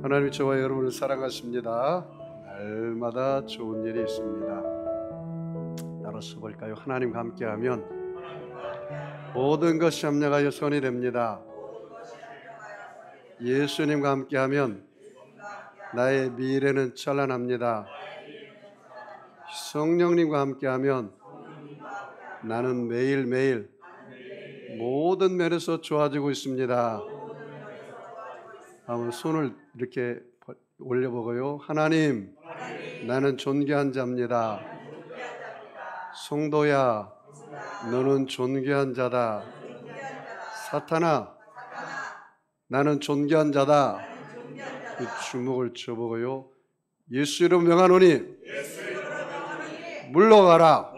하나님이 저와 여러분을 사랑하십니다. 날마다 좋은 일이 있습니다. 따라서 볼까요? 하나님과 함께하면 모든 것이 합력하여 선이 됩니다. 예수님과 함께하면 나의 미래는 찬란합니다. 성령님과 함께하면 나는 매일매일 모든 면에서 좋아지고 있습니다. 한번 손을 이렇게 올려보고요. 하나님, 나는 존귀한 자입니다. 성도야, 너는 존귀한 자다. 사탄아, 나는 존귀한 자다. 그 주먹을 쳐보고요. 예수 이름 명하노니 물러가라,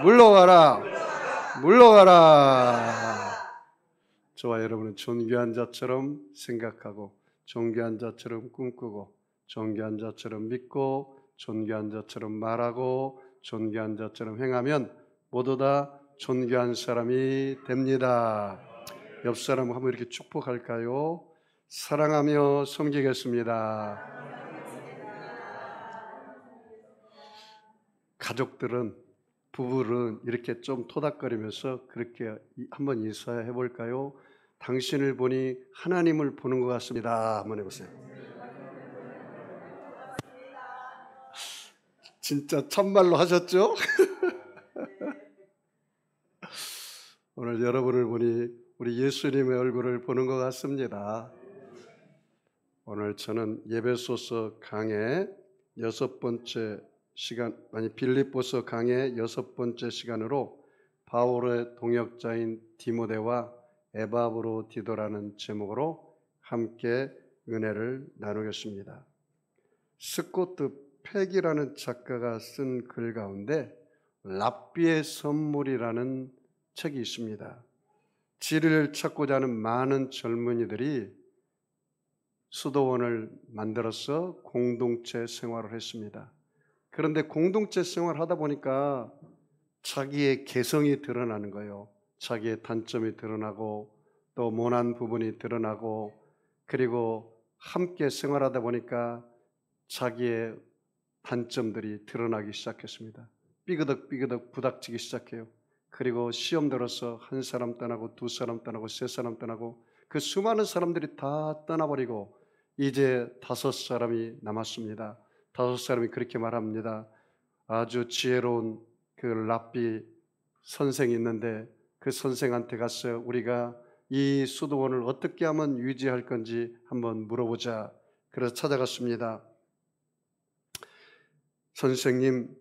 물러가라, 물러가라. 저와 여러분은 존귀한 자처럼 생각하고, 존귀한 자처럼 꿈꾸고, 존귀한 자처럼 믿고, 존귀한 자처럼 말하고, 존귀한 자처럼 행하면 모두 다 존귀한 사람이 됩니다. 옆 사람 한번 이렇게 축복할까요? 사랑하며 섬기겠습니다. 가족들은, 부부는 이렇게 좀 토닥거리면서 그렇게 한번 인사해 볼까요? 당신을 보니 하나님을 보는 것 같습니다. 한번 해보세요. 진짜 참말로 하셨죠? 오늘 여러분을 보니 우리 예수님의 얼굴을 보는 것 같습니다. 오늘 저는 예배소서 강의 6번째 시간, 빌립보서 강의 6번째 시간으로 바울의 동역자인 디모데와 에바브로디도라는 제목으로 함께 은혜를 나누겠습니다. 스코트 팩이라는 작가가 쓴 글 가운데 랍비의 선물이라는 책이 있습니다. 지리를 찾고자 하는 많은 젊은이들이 수도원을 만들어서 공동체 생활을 했습니다. 그런데 공동체 생활을 하다 보니까 자기의 개성이 드러나는 거예요. 자기의 단점이 드러나고 또 모난 부분이 드러나고, 그리고 함께 생활하다 보니까 자기의 단점들이 드러나기 시작했습니다. 삐그덕삐그덕 부닥치기 시작해요. 그리고 시험 들어서 한 사람 떠나고 두 사람 떠나고 세 사람 떠나고 그 수많은 사람들이 다 떠나버리고 이제 5사람이 남았습니다. 5사람이 그렇게 말합니다. 아주 지혜로운 그 랍비 선생이 있는데 그 선생한테 가서 우리가 이 수도원을 어떻게 하면 유지할 건지 한번 물어보자. 그래서 찾아갔습니다. 선생님,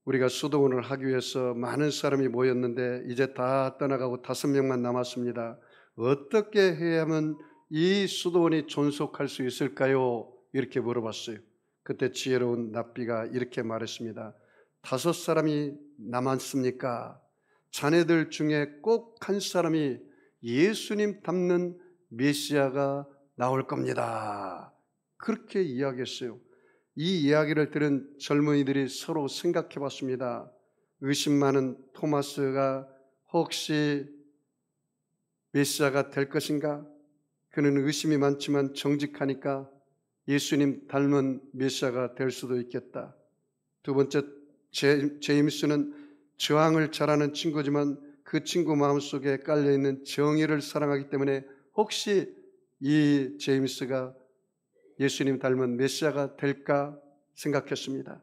우리가 수도원을 하기 위해서 많은 사람이 모였는데 이제 다 떠나가고 5명만 남았습니다. 어떻게 해야 하면 이 수도원이 존속할 수 있을까요? 이렇게 물어봤어요. 그때 지혜로운 랍비가 이렇게 말했습니다. 5사람이 남았습니까? 자네들 중에 꼭 한 사람이 예수님 닮는 메시아가 나올 겁니다. 그렇게 이야기했어요. 이 이야기를 들은 젊은이들이 서로 생각해 봤습니다. 의심 많은 토마스가 혹시 메시아가 될 것인가? 그는 의심이 많지만 정직하니까 예수님 닮은 메시아가 될 수도 있겠다. 두 번째, 제임스는 저항을 잘하는 친구지만 그 친구 마음속에 깔려있는 정의를 사랑하기 때문에 혹시 이 제임스가 예수님 닮은 메시아가 될까 생각했습니다.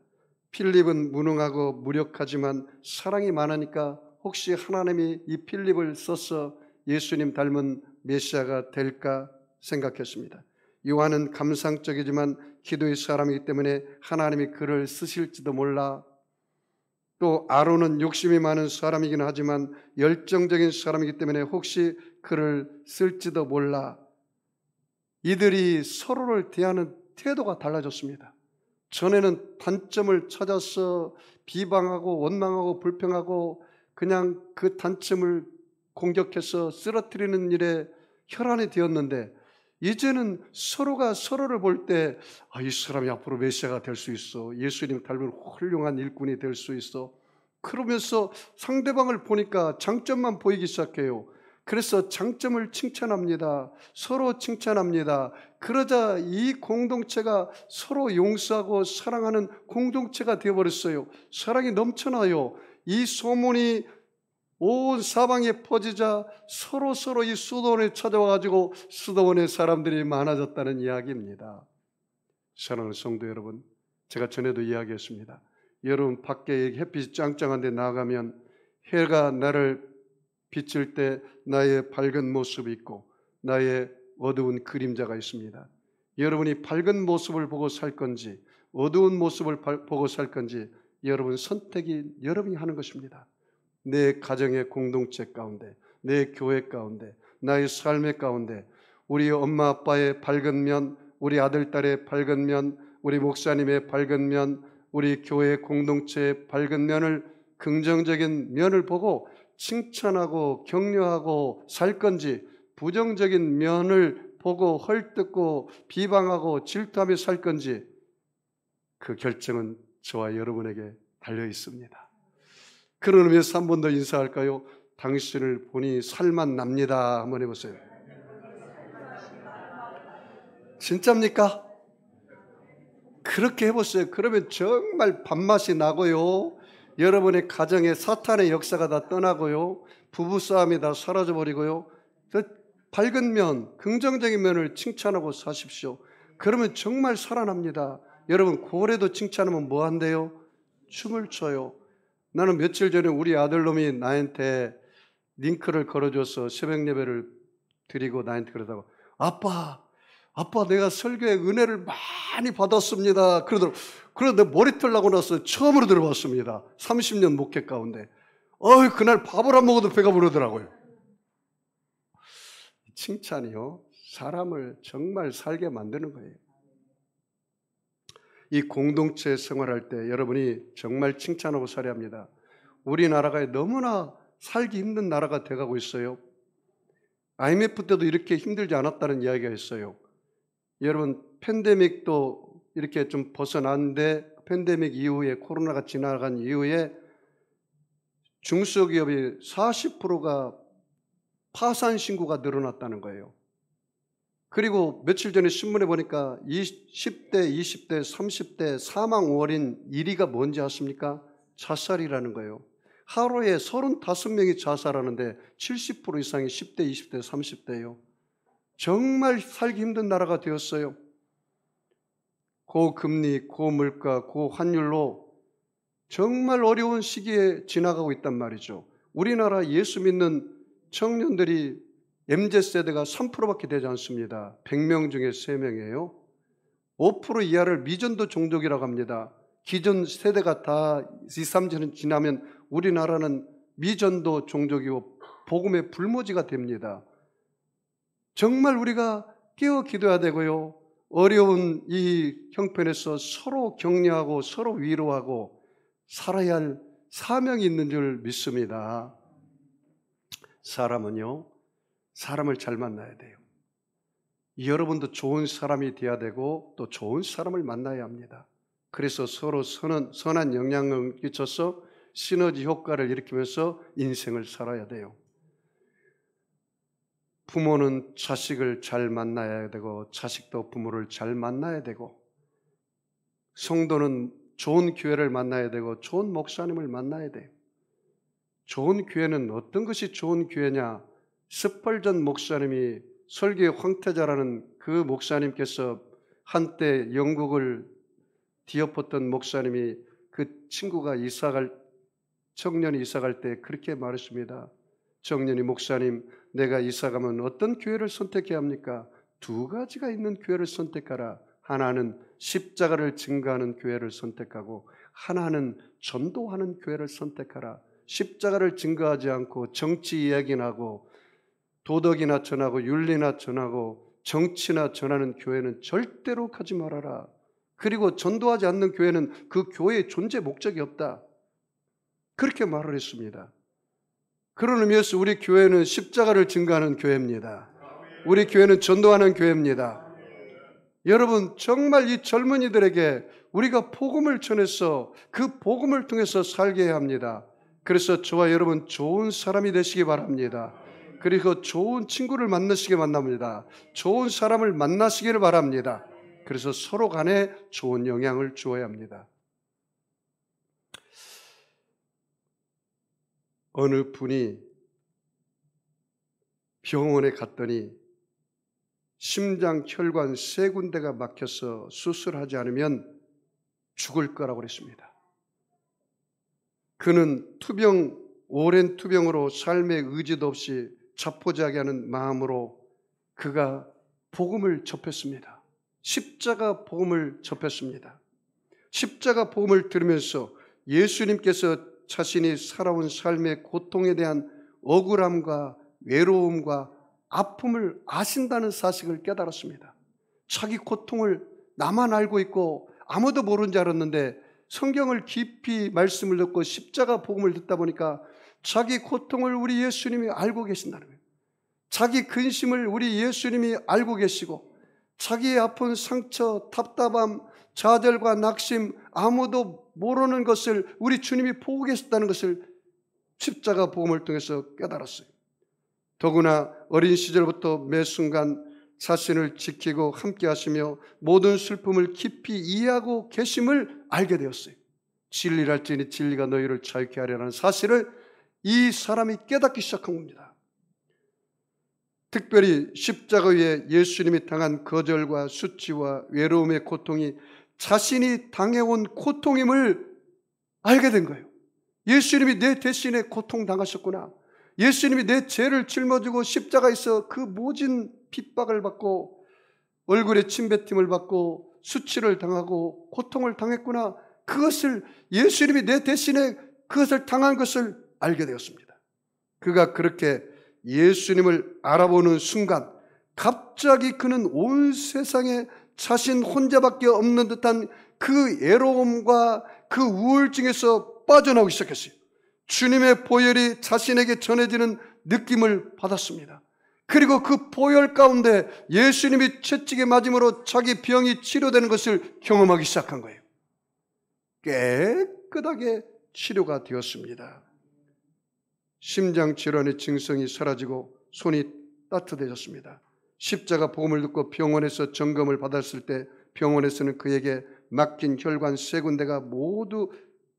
필립은 무능하고 무력하지만 사랑이 많으니까 혹시 하나님이 이 필립을 써서 예수님 닮은 메시아가 될까 생각했습니다. 요한은 감상적이지만 기도의 사람이기 때문에 하나님이 그를 쓰실지도 몰라. 또 아론은 욕심이 많은 사람이긴 하지만 열정적인 사람이기 때문에 혹시 그를 쓸지도 몰라. 이들이 서로를 대하는 태도가 달라졌습니다. 전에는 단점을 찾아서 비방하고 원망하고 불평하고 그냥 그 단점을 공격해서 쓰러뜨리는 일에 혈안이 되었는데 이제는 서로가 서로를 볼 때 이 사람이 앞으로 메시아가 될 수 있어. 예수님 닮은 훌륭한 일꾼이 될 수 있어. 그러면서 상대방을 보니까 장점만 보이기 시작해요. 그래서 장점을 칭찬합니다. 서로 칭찬합니다. 그러자 이 공동체가 서로 용서하고 사랑하는 공동체가 되어버렸어요. 사랑이 넘쳐나요. 이 소문이 온 사방에 퍼지자 서로 이 수도원에 찾아와가지고 수도원에 사람들이 많아졌다는 이야기입니다. 사랑하는 성도 여러분, 제가 전에도 이야기했습니다. 여러분 밖에 햇빛이 짱짱한데 나가면 해가 나를 비칠 때 나의 밝은 모습이 있고 나의 어두운 그림자가 있습니다. 여러분이 밝은 모습을 보고 살 건지 어두운 모습을 보고 살 건지 여러분 선택이 여러분이 하는 것입니다. 내 가정의 공동체 가운데, 내 교회 가운데, 나의 삶의 가운데 우리 엄마 아빠의 밝은 면, 우리 아들 딸의 밝은 면, 우리 목사님의 밝은 면, 우리 교회 공동체의 밝은 면을, 긍정적인 면을 보고 칭찬하고 격려하고 살 건지 부정적인 면을 보고 헐뜯고 비방하고 질투하며 살 건지 그 결정은 저와 여러분에게 달려 있습니다. 그런 의미에서 한 번 더 인사할까요? 당신을 보니 살맛 납니다. 한번 해보세요. 진짜입니까? 그렇게 해보세요. 그러면 정말 밥맛이 나고요. 여러분의 가정에 사탄의 역사가 다 떠나고요. 부부싸움이 다 사라져버리고요. 밝은 면, 긍정적인 면을 칭찬하고 사십시오. 그러면 정말 살아납니다. 여러분 고래도 칭찬하면 뭐 한대요? 춤을 춰요. 나는 며칠 전에 우리 아들놈이 나한테 링크를 걸어줘서 새벽 예배를 드리고 나한테 그러다가 아빠 내가 설교에 은혜를 많이 받았습니다. 그러더라고. 그런데 머리 털라고 나서 처음으로 들어봤습니다. 30년 목회 가운데. 그날 밥을 안 먹어도 배가 부르더라고요. 칭찬이요, 사람을 정말 살게 만드는 거예요. 이 공동체 생활할 때 여러분이 정말 칭찬하고 살아야 합니다. 우리나라가 너무나 살기 힘든 나라가 돼가고 있어요. IMF 때도 이렇게 힘들지 않았다는 이야기가 있어요. 여러분 팬데믹도 이렇게 좀 벗어났는데 팬데믹 이후에 코로나가 지나간 이후에 중소기업이 40%가 파산 신고가 늘어났다는 거예요. 그리고 며칠 전에 신문에 보니까 10대, 20대, 30대 사망 원인 1위가 뭔지 아십니까? 자살이라는 거예요. 하루에 35명이 자살하는데 70% 이상이 10대, 20대, 30대예요. 정말 살기 힘든 나라가 되었어요. 고금리, 고물가, 고환율로 정말 어려운 시기에 지나가고 있단 말이죠. 우리나라 예수 믿는 청년들이 MZ세대가 3%밖에 되지 않습니다. 100명 중에 3명이에요. 5% 이하를 미전도 종족이라고 합니다. 기존 세대가 다 2, 3년 지나면 우리나라는 미전도 종족이고 복음의 불모지가 됩니다. 정말 우리가 깨어 기도해야 되고요. 어려운 이 형편에서 서로 격려하고 서로 위로하고 살아야 할 사명이 있는 줄 믿습니다. 사람은요, 사람을 잘 만나야 돼요. 여러분도 좋은 사람이 되어야 되고 또 좋은 사람을 만나야 합니다. 그래서 서로 선한 영향을 끼쳐서 시너지 효과를 일으키면서 인생을 살아야 돼요. 부모는 자식을 잘 만나야 되고 자식도 부모를 잘 만나야 되고 성도는 좋은 교회를 만나야 되고 좋은 목사님을 만나야 돼요. 좋은 교회는 어떤 것이 좋은 교회냐? 스펄전 목사님이 설교의 황태자라는 그 목사님께서 한때 영국을 뒤엎었던 목사님이 그 친구가 청년이 이사갈 때 그렇게 말했습니다. 청년이 목사님, 내가 이사가면 어떤 교회를 선택해야 합니까? 2가지가 있는 교회를 선택하라. 하나는 십자가를 증거하는 교회를 선택하고 하나는 전도하는 교회를 선택하라. 십자가를 증거하지 않고 정치 이야기나 하고 도덕이나 전하고 윤리나 전하고 정치나 전하는 교회는 절대로 가지 말아라. 그리고 전도하지 않는 교회는 그 교회의 존재 목적이 없다. 그렇게 말을 했습니다. 그런 의미에서 우리 교회는 십자가를 증거하는 교회입니다. 우리 교회는 전도하는 교회입니다. 여러분 정말 이 젊은이들에게 우리가 복음을 전해서 그 복음을 통해서 살게 해야 합니다. 그래서 저와 여러분 좋은 사람이 되시기 바랍니다. 그리고 좋은 친구를 만나시게 만납니다. 좋은 사람을 만나시기를 바랍니다. 그래서 서로 간에 좋은 영향을 주어야 합니다. 어느 분이 병원에 갔더니 심장 혈관 3군데가 막혀서 수술하지 않으면 죽을 거라고 그랬습니다. 그는 오랜 투병으로 삶의 의지도 없이 자포자기하는 마음으로 그가 복음을 접했습니다. 십자가 복음을 접했습니다. 십자가 복음을 들으면서 예수님께서 자신이 살아온 삶의 고통에 대한 억울함과 외로움과 아픔을 아신다는 사실을 깨달았습니다. 자기 고통을 나만 알고 있고 아무도 모르는 줄 알았는데 성경을 깊이 말씀을 듣고 십자가 복음을 듣다 보니까 자기 고통을 우리 예수님이 알고 계신다는 거예요. 자기 근심을 우리 예수님이 알고 계시고 자기의 아픈 상처, 답답함, 좌절과 낙심, 아무도 모르는 것을 우리 주님이 보고 계셨다는 것을 십자가 복음을 통해서 깨달았어요. 더구나 어린 시절부터 매 순간 자신을 지키고 함께 하시며 모든 슬픔을 깊이 이해하고 계심을 알게 되었어요. 진리랄지니 진리가 너희를 자유케 하리라는 사실을 이 사람이 깨닫기 시작한 겁니다. 특별히 십자가 위에 예수님이 당한 거절과 수치와 외로움의 고통이 자신이 당해온 고통임을 알게 된 거예요. 예수님이 내 대신에 고통당하셨구나. 예수님이 내 죄를 짊어지고 십자가에서 그 모진 핍박을 받고 얼굴에 침뱉음을 받고 수치를 당하고 고통을 당했구나. 그것을 예수님이 내 대신에 그것을 당한 것을 알게 되었습니다. 그가 그렇게 예수님을 알아보는 순간 갑자기 그는 온 세상에 자신 혼자밖에 없는 듯한 그 애로움과 그 우울증에서 빠져나오기 시작했어요. 주님의 보혈이 자신에게 전해지는 느낌을 받았습니다. 그리고 그 보혈 가운데 예수님이 채찍에 맞음으로 자기 병이 치료되는 것을 경험하기 시작한 거예요. 깨끗하게 치료가 되었습니다. 심장 질환의 증상이 사라지고 손이 따뜻해졌습니다. 십자가 복음을 듣고 병원에서 점검을 받았을 때 병원에서는 그에게 막힌 혈관 3군데가 모두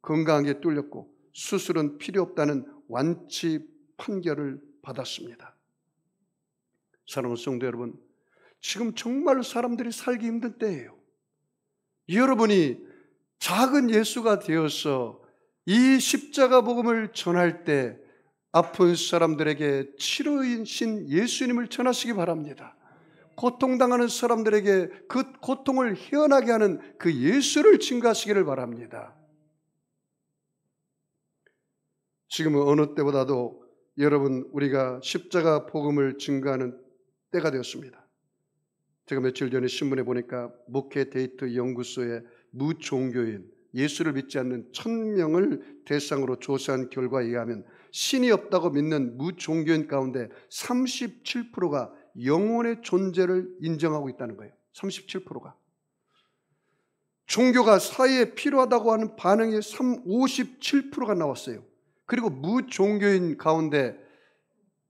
건강하게 뚫렸고 수술은 필요 없다는 완치 판결을 받았습니다. 사랑하는 성도 여러분, 지금 정말 사람들이 살기 힘든 때예요. 여러분이 작은 예수가 되어서 이 십자가 복음을 전할 때 아픈 사람들에게 치료이신 예수님을 전하시기 바랍니다. 고통당하는 사람들에게 그 고통을 헤어나게 하는 그 예수를 증거하시기를 바랍니다. 지금은 어느 때보다도 여러분 우리가 십자가 복음을 증거하는 때가 되었습니다. 제가 며칠 전에 신문에 보니까 목회 데이트 연구소의 무종교인 예수를 믿지 않는 1000명을 대상으로 조사한 결과에 의하면 신이 없다고 믿는 무종교인 가운데 37%가 영혼의 존재를 인정하고 있다는 거예요. 37%가. 종교가 사회에 필요하다고 하는 반응이 57%가 나왔어요. 그리고 무종교인 가운데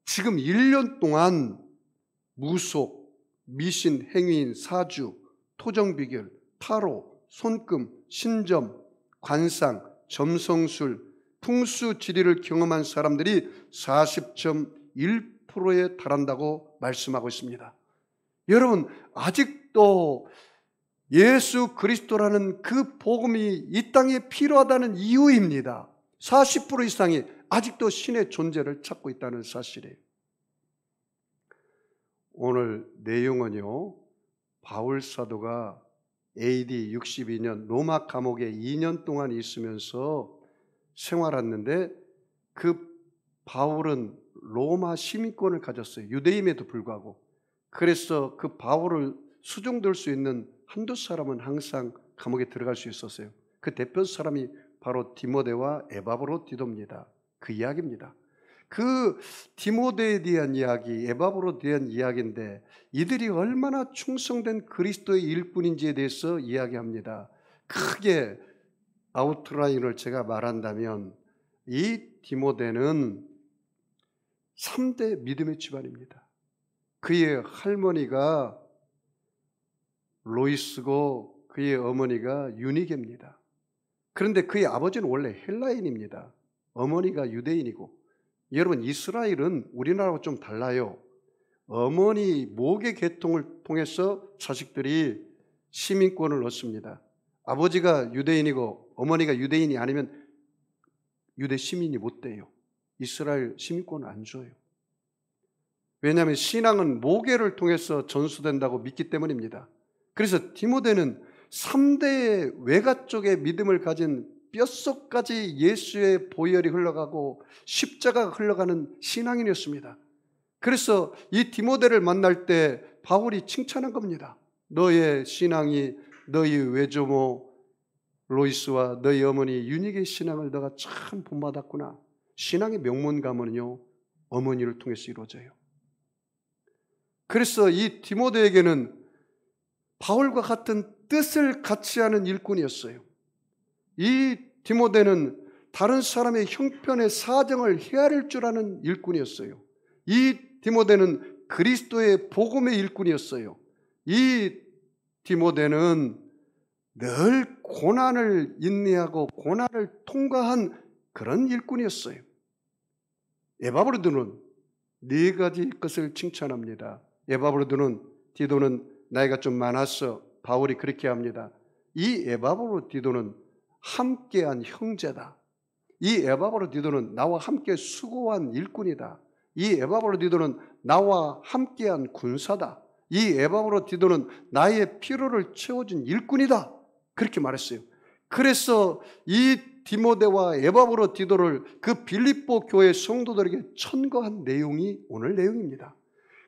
지금 1년 동안 무속, 미신, 행위인, 사주, 토정비결, 타로, 손금, 신점, 관상, 점성술, 풍수지리를 경험한 사람들이 40.1%에 달한다고 말씀하고 있습니다. 여러분, 아직도 예수 그리스도라는 그 복음이 이 땅에 필요하다는 이유입니다. 40% 이상이 아직도 신의 존재를 찾고 있다는 사실이에요. 오늘 내용은요, 바울 사도가 AD 62년 로마 감옥에 2년 동안 있으면서 생활했는데 그 바울은 로마 시민권을 가졌어요. 유대임에도 불구하고. 그래서 그 바울을 수종될 수 있는 한두 사람은 항상 감옥에 들어갈 수 있었어요. 그 대표 사람이 바로 디모데와 에바브로디도입니다. 그 이야기입니다. 그 디모데에 대한 이야기, 에바브로에 대한 이야기인데 이들이 얼마나 충성된 그리스도의 일꾼인지에 대해서 이야기합니다. 크게 아웃라인을 제가 말한다면 이 디모데는 3대 믿음의 집안입니다. 그의 할머니가 로이스고 그의 어머니가 유니게입니다. 그런데 그의 아버지는 원래 헬라인입니다. 어머니가 유대인이고, 여러분 이스라엘은 우리나라하고 좀 달라요. 어머니 모계 계통을 통해서 자식들이 시민권을 얻습니다. 아버지가 유대인이고 어머니가 유대인이 아니면 유대 시민이 못 돼요. 이스라엘 시민권을 안 줘요. 왜냐하면 신앙은 모계를 통해서 전수된다고 믿기 때문입니다. 그래서 디모데는 3대의 외가 쪽의 믿음을 가진 뼛속까지 예수의 보혈이 흘러가고 십자가가 흘러가는 신앙인이었습니다. 그래서 이 디모데를 만날 때 바울이 칭찬한 겁니다. 너의 신앙이 너희 외조모 로이스와 너희 어머니 유니게의 신앙을 너가 참 본받았구나. 신앙의 명문 가문은요, 어머니를 통해서 이루어져요. 그래서 이 디모데에게는 바울과 같은 뜻을 같이 하는 일꾼이었어요. 이 디모데는 다른 사람의 형편의 사정을 헤아릴 줄 아는 일꾼이었어요. 이 디모데는 그리스도의 복음의 일꾼이었어요. 이 디모데는 늘 고난을 인내하고 고난을 통과한 그런 일꾼이었어요. 에바브로드는 네 가지 것을 칭찬합니다. 에바브로드는 디도는 나이가 좀 많았어. 바울이 그렇게 합니다. 이 에바브로디도는 함께한 형제다. 이 에바브로디도는 나와 함께 수고한 일꾼이다. 이 에바브로디도는 나와 함께한 군사다. 이 에바브로디도는 나의 피로를 채워준 일꾼이다. 그렇게 말했어요. 그래서 이 디모데와 에바브로디도를 그 빌립보 교회 성도들에게 천거한 내용이 오늘 내용입니다.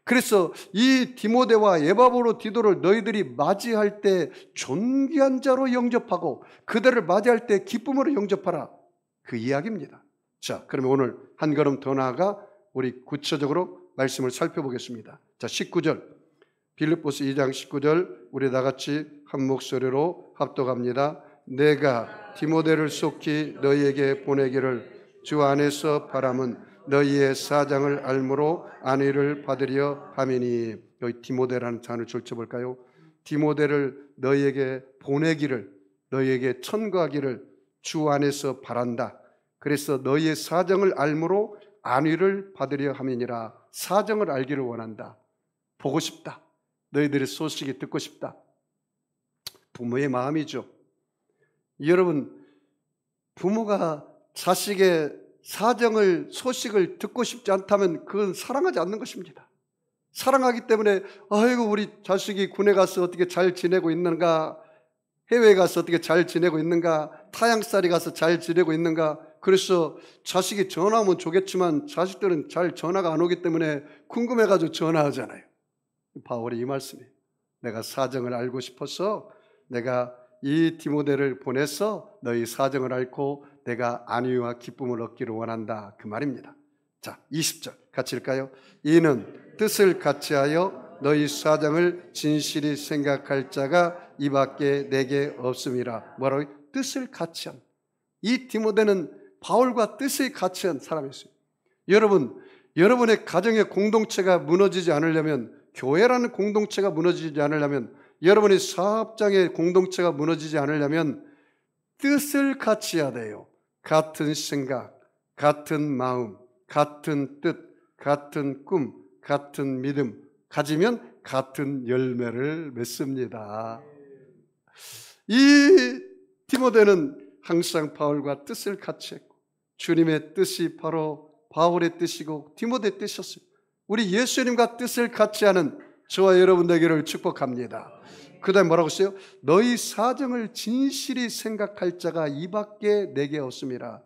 그래서 이 디모데와 에바브로디도를 너희들이 맞이할 때 존귀한 자로 영접하고 그들을 맞이할 때 기쁨으로 영접하라. 그 이야기입니다. 자, 그러면 오늘 한 걸음 더 나아가 우리 구체적으로 말씀을 살펴보겠습니다. 자, 19절. 빌립보서 2장 19절 우리 다 같이 한 목소리로 합독합니다. 내가 디모데를 속히 너희에게 보내기를 주 안에서 바람은 너희의 사장을 알므로 안위를 받으려 함이니. 여기 디모데라는 단어를 줄쳐볼까요? 디모데를 너희에게 보내기를, 너희에게 천거하기를 주 안에서 바란다. 그래서 너희의 사정을 알므로 안위를 받으려 함이니라. 사정을 알기를 원한다. 보고 싶다. 너희들의 소식이 듣고 싶다. 부모의 마음이죠. 여러분, 부모가 자식의 사정을, 소식을 듣고 싶지 않다면 그건 사랑하지 않는 것입니다. 사랑하기 때문에 아이고 우리 자식이 군에 가서 어떻게 잘 지내고 있는가, 해외에 가서 어떻게 잘 지내고 있는가, 타향살이 가서 잘 지내고 있는가. 그래서 자식이 전화하면 좋겠지만 자식들은 잘 전화가 안 오기 때문에 궁금해가지고 전화하잖아요. 바울이 이 말씀이에요. 내가 사정을 알고 싶어서 내가 이 디모데를 보내서 너희 사정을 앓고 내가 안위와 기쁨을 얻기를 원한다. 그 말입니다. 자, 20절 같이 읽을까요? 이는 뜻을 같이하여 너희 사정을 진실히 생각할 자가 이 밖에 내게 없음이라. 뭐라고? 뜻을 같이한. 이 디모데는 바울과 뜻을 같이한 사람이었어요. 여러분, 여러분의 가정의 공동체가 무너지지 않으려면, 교회라는 공동체가 무너지지 않으려면, 여러분의 사업장의 공동체가 무너지지 않으려면 뜻을 같이 해야 돼요. 같은 생각, 같은 마음, 같은 뜻, 같은 꿈, 같은 믿음 가지면 같은 열매를 맺습니다. 이 디모데는 항상 바울과 뜻을 같이 했고, 주님의 뜻이 바로 바울의 뜻이고 디모데의 뜻이었어요. 우리 예수님과 뜻을 같이 하는 저와 여러분 되기를 축복합니다. 그 다음에 뭐라고 했어요? 너희 사정을 진실히 생각할 자가 이 밖에 내게 없음이라.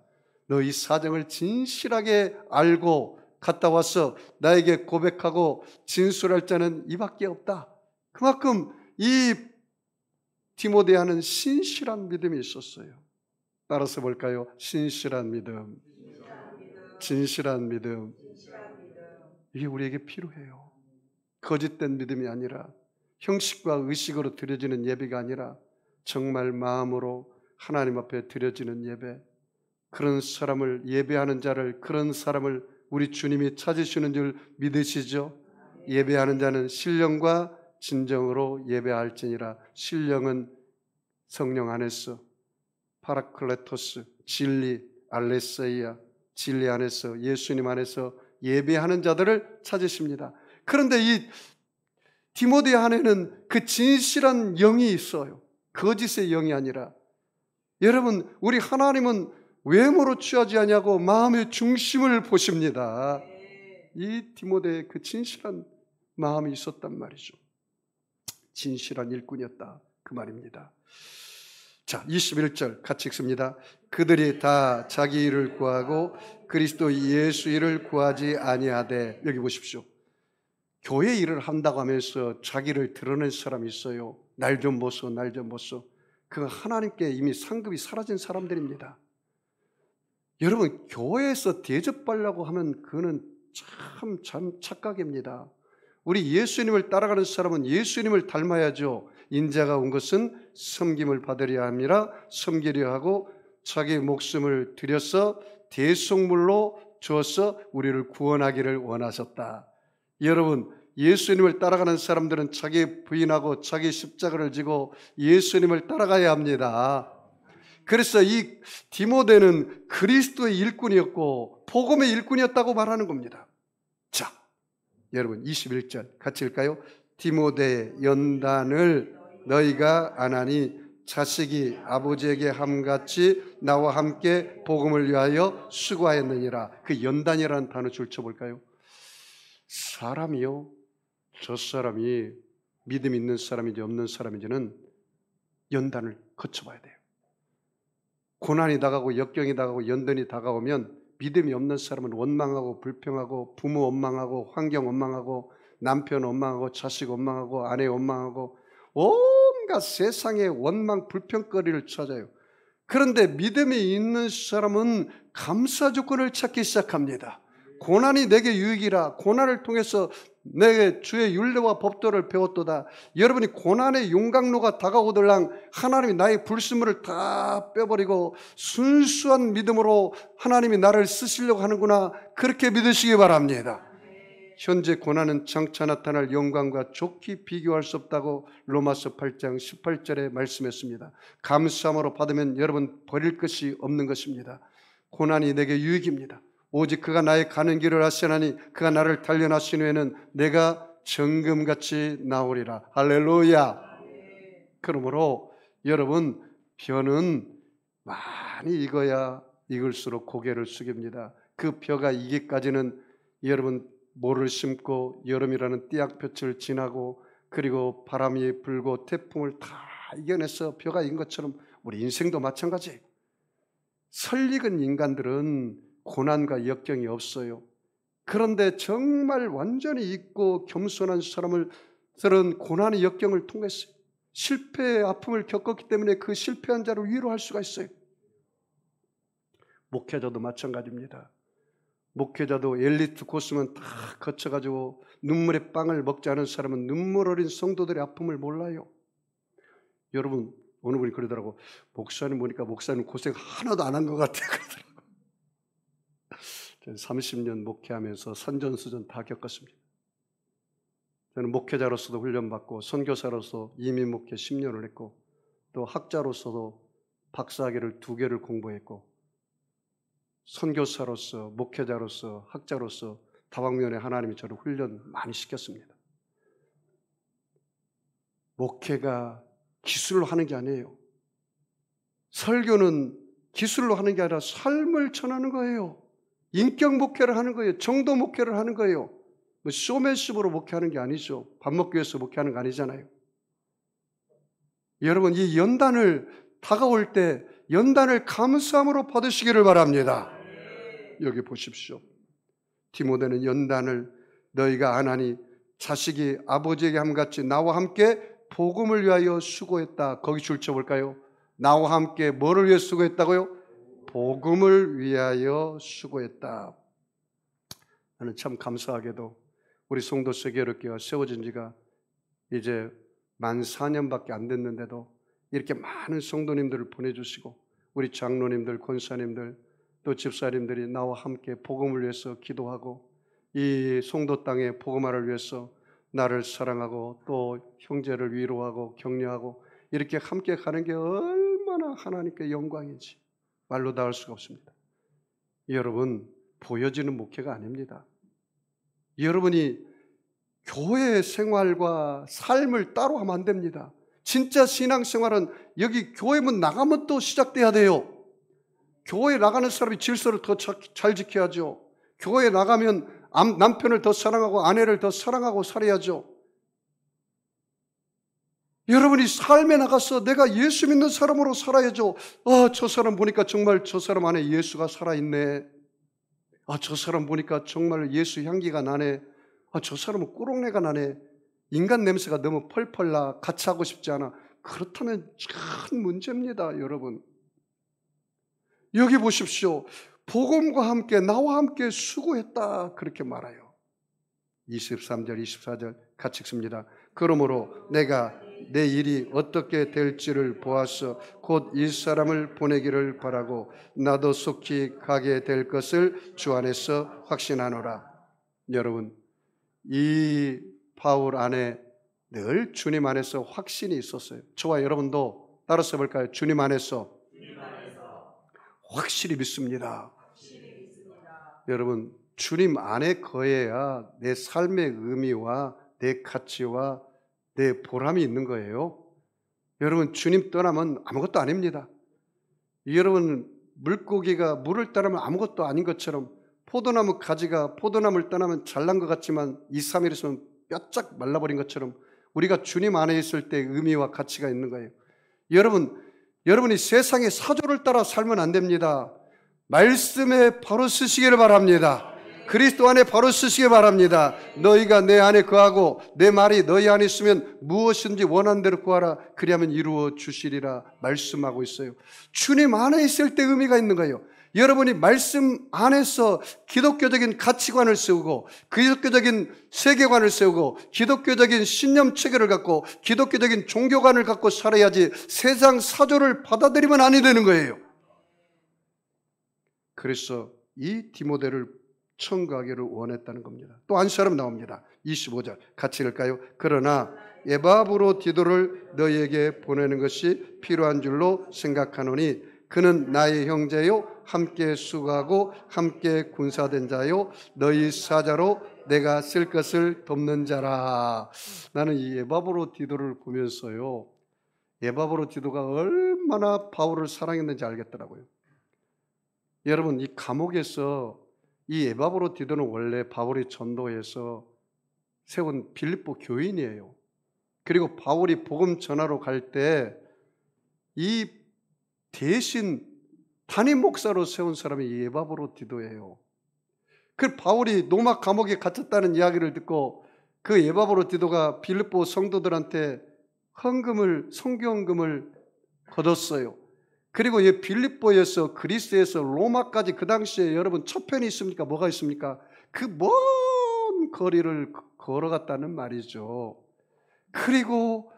너희 사정을 진실하게 알고 갔다 와서 나에게 고백하고 진술할 자는 이 밖에 없다. 그만큼 이 디모데하는 신실한 믿음이 있었어요. 따라서 볼까요? 신실한 믿음, 진실한 믿음. 이게 우리에게 필요해요. 거짓된 믿음이 아니라, 형식과 의식으로 드려지는 예배가 아니라 정말 마음으로 하나님 앞에 드려지는 예배, 그런 사람을, 예배하는 자를, 그런 사람을 우리 주님이 찾으시는 줄 믿으시죠? 예배하는 자는 신령과 진정으로 예배할지니라. 신령은 성령 안에서, 파라클레토스, 진리, 알레스이아, 진리 안에서, 예수님 안에서 예배하는 자들을 찾으십니다. 그런데 이 디모데 안에는 그 진실한 영이 있어요. 거짓의 영이 아니라. 여러분, 우리 하나님은 외모로 취하지 아니하고 마음의 중심을 보십니다. 이 디모데의 그 진실한 마음이 있었단 말이죠. 진실한 일꾼이었다, 그 말입니다. 자, 21절 같이 읽습니다. 그들이 다 자기 일을 구하고 그리스도 예수 일을 구하지 아니하되. 여기 보십시오. 교회 일을 한다고 하면서 자기를 드러낸 사람이 있어요. 날 좀 보소, 날 좀 보소. 그건 하나님께 이미 상급이 사라진 사람들입니다. 여러분, 교회에서 대접받으려고 하면 그거는 참 착각입니다. 우리 예수님을 따라가는 사람은 예수님을 닮아야죠. 인자가 온 것은 섬김을 받으려 함이라 섬기려 하고 자기 목숨을 들여서 대속물로 주어서 우리를 구원하기를 원하셨다. 여러분, 예수님을 따라가는 사람들은 자기 부인하고 자기 십자가를 지고 예수님을 따라가야 합니다. 그래서 이 디모데는 그리스도의 일꾼이었고 복음의 일꾼이었다고 말하는 겁니다. 자, 여러분 21절 같이 읽을까요? 디모데 연단을 너희가 안 하니 자식이 아버지에게 함같이 나와 함께 복음을 위하여 수고하였느니라. 그 연단이라는 단어 줄쳐볼까요? 사람이요, 저 사람이 믿음 있는 사람인지 없는 사람인지는 연단을 거쳐봐야 돼요. 고난이 다가오고 역경이 다가오고 연단이 다가오면 믿음이 없는 사람은 원망하고 불평하고 부모 원망하고 환경 원망하고 남편 원망하고 자식 원망하고 아내 원망하고 온갖 세상의 원망 불평거리를 찾아요. 그런데 믿음이 있는 사람은 감사 조건을 찾기 시작합니다. 고난이 내게 유익이라. 고난을 통해서 내게 주의 율례와 법도를 배웠도다. 여러분이 고난의 용광로가 다가오들랑 하나님이 나의 불순물을 다 빼버리고 순수한 믿음으로 하나님이 나를 쓰시려고 하는구나, 그렇게 믿으시기 바랍니다. 현재 고난은 장차 나타날 영광과 좋게 비교할 수 없다고 로마서 8장 18절에 말씀했습니다. 감사함으로 받으면 여러분 버릴 것이 없는 것입니다. 고난이 내게 유익입니다. 오직 그가 나의 가는 길을 아시나니 그가 나를 단련하신 후에는 내가 정금같이 나오리라. 할렐루야. 그러므로 여러분, 벼는 많이 익어야 익을수록 고개를 숙입니다. 그 벼가 익기까지는 여러분 모를 심고 여름이라는 띠약볕을 지나고 그리고 바람이 불고 태풍을 다 이겨내서 벼가 익은 것처럼 우리 인생도 마찬가지. 설익은 인간들은 고난과 역경이 없어요. 그런데 정말 완전히 잊고 겸손한 사람들은 고난의 역경을 통해서 실패의 아픔을 겪었기 때문에 그 실패한 자를 위로할 수가 있어요. 목회자도 마찬가지입니다. 목회자도 엘리트 코스만 다 거쳐가지고 눈물의 빵을 먹지 않은 사람은 눈물 어린 성도들의 아픔을 몰라요. 여러분, 어느 분이 그러더라고. 목사님 보니까 목사님 고생 하나도 안 한 것 같아요. 그러더라고. 30년 목회하면서 산전수전 다 겪었습니다. 저는 목회자로서도 훈련받고 선교사로서 이민 목회 10년을 했고 또 학자로서도 박사학위를 2개를 공부했고 선교사로서 목회자로서 학자로서 다방면에 하나님이 저를 훈련 많이 시켰습니다. 목회가 기술로 하는 게 아니에요. 설교는 기술로 하는 게 아니라 삶을 전하는 거예요. 인격 목회를 하는 거예요. 정도 목회를 하는 거예요. 뭐 쇼맨십으로 목회하는 게 아니죠. 밥 먹기 위해서 목회하는 거 아니잖아요. 여러분, 이 연단을 다가올 때 연단을 감사함으로 받으시기를 바랍니다. 여기 보십시오. 디모데는 연단을 너희가 안 하니 자식이 아버지에게 함같이 나와 함께 복음을 위하여 수고했다. 거기 줄쳐볼까요? 나와 함께 뭐를 위해 수고했다고요? 복음을 위하여 수고했다. 나는 참 감사하게도 우리 송도 세계교회가 세워진 지가 이제 만 4년밖에 안 됐는데도 이렇게 많은 성도님들을 보내주시고 우리 장로님들, 권사님들, 또 집사님들이 나와 함께 복음을 위해서 기도하고 이 송도 땅의 복음화를 위해서 나를 사랑하고 또 형제를 위로하고 격려하고 이렇게 함께 가는 게 얼마나 하나님께 영광인지 말로 다 할 수가 없습니다. 여러분, 보여지는 목회가 아닙니다. 여러분이 교회 생활과 삶을 따로 하면 안 됩니다. 진짜 신앙생활은 여기 교회 문 나가면 또 시작돼야 돼요. 교회 나가는 사람이 질서를 더 잘 지켜야죠. 교회 나가면 남편을 더 사랑하고 아내를 더 사랑하고 살아야죠. 여러분이 삶에 나가서 내가 예수 믿는 사람으로 살아야죠. 저 사람 보니까 정말 저 사람 안에 예수가 살아있네. 저 사람 보니까 정말 예수 향기가 나네. 저 사람은 꾸렁내가 나네. 인간 냄새가 너무 펄펄 나. 같이 하고 싶지 않아. 그렇다면 큰 문제입니다, 여러분. 여기 보십시오. 복음과 함께 나와 함께 수고했다 그렇게 말해요. 23절 24절 같이 읽습니다. 그러므로 내가 내 일이 어떻게 될지를 보아서 곧 이 사람을 보내기를 바라고 나도 속히 가게 될 것을 주 안에서 확신하노라. 여러분, 이 바울 안에 늘 주님 안에서 확신이 있었어요. 저와 여러분도 따라서 볼까요? 주님 안에서 확실히 믿습니다. 여러분, 주님 안에 거해야 내 삶의 의미와 내 가치와 내 보람이 있는 거예요. 여러분, 주님 떠나면 아무것도 아닙니다. 여러분, 물고기가 물을 떠나면 아무것도 아닌 것처럼 포도나무 가지가 포도나무를 떠나면 잘난 것 같지만 2, 3일 있으면 뼈짝 말라버린 것처럼 우리가 주님 안에 있을 때 의미와 가치가 있는 거예요. 여러분이 세상의 사조를 따라 살면 안 됩니다. 말씀에 바로 쓰시기를 바랍니다. 그리스도 안에 바로 쓰시기 바랍니다. 너희가 내 안에 거하고 내 말이 너희 안에 있으면 무엇인지 원하는 대로 구하라. 그리하면 이루어 주시리라 말씀하고 있어요. 주님 안에 있을 때 의미가 있는 거예요. 여러분이 말씀 안에서 기독교적인 가치관을 세우고 기독교적인 세계관을 세우고 기독교적인 신념 체계를 갖고 기독교적인 종교관을 갖고 살아야지 세상 사조를 받아들이면 아니 되는 거예요. 그래서 이 디모데를 청구하기를 원했다는 겁니다. 또 한 사람 나옵니다. 25절 같이 읽을까요? 그러나 에바브로디도를 너희에게 보내는 것이 필요한 줄로 생각하노니 그는 나의 형제요 함께 수고하고 함께 군사된 자요 너희 사자로 내가 쓸 것을 돕는 자라. 나는 이 에바브로디도를 보면서요, 에바브로디도가 얼마나 바울을 사랑했는지 알겠더라고요. 여러분, 이 감옥에서 이 에바브로디도는 원래 바울이 전도해서 세운 빌립보 교인이에요. 그리고 바울이 복음 전하러 갈 때 이 대신 담임 목사로 세운 사람이 이 에바브로디도예요. 그 바울이 로마 감옥에 갇혔다는 이야기를 듣고 그 에바브로디도가 빌립보 성도들한테 성경금을 거뒀어요. 그리고 이 빌립보에서 그리스에서 로마까지 그 당시에 여러분 첫편이 있습니까? 뭐가 있습니까? 그 먼 거리를 걸어갔다는 말이죠. 그리고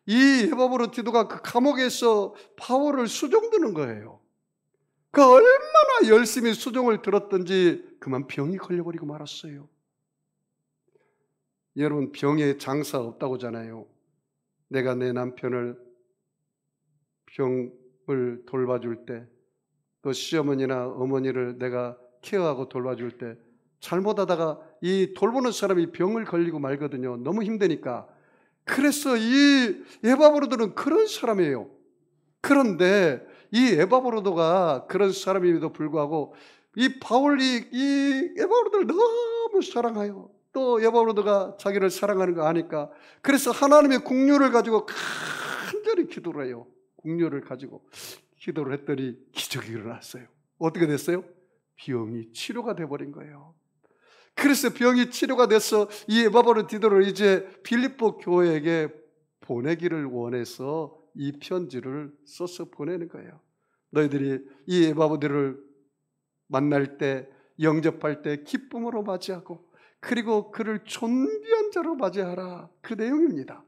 이 에바브로디도가 그 감옥에서 바울을 수종드는 거예요. 그 얼마나 열심히 수종을 들었던지 그만 병이 걸려버리고 말았어요. 여러분, 병에 장사 없다고 하잖아요. 내가 내 남편을 병을 돌봐줄 때, 또 시어머니나 어머니를 내가 케어하고 돌봐줄 때 잘못하다가 이 돌보는 사람이 병을 걸리고 말거든요. 너무 힘드니까. 그래서 이 에바브로도는 그런 사람이에요. 그런데 이 에바브로도가 그런 사람임에도 불구하고 이 바울이 이 에바브로도를 너무 사랑해요. 또 에바브로도가 자기를 사랑하는 거 아니까 그래서 하나님의 긍휼을 가지고 간절히 기도를 해요. 긍휼을 가지고 기도를 했더니 기적이 일어났어요. 어떻게 됐어요? 병이 치료가 돼버린 거예요. 그래서 병이 치료가 돼서 이 에바브로디도를 이제 빌립보 교회에게 보내기를 원해서 이 편지를 써서 보내는 거예요. 너희들이 이 에바브로디도를 만날 때, 영접할 때 기쁨으로 맞이하고 그리고 그를 존귀한 자로 맞이하라. 그 내용입니다.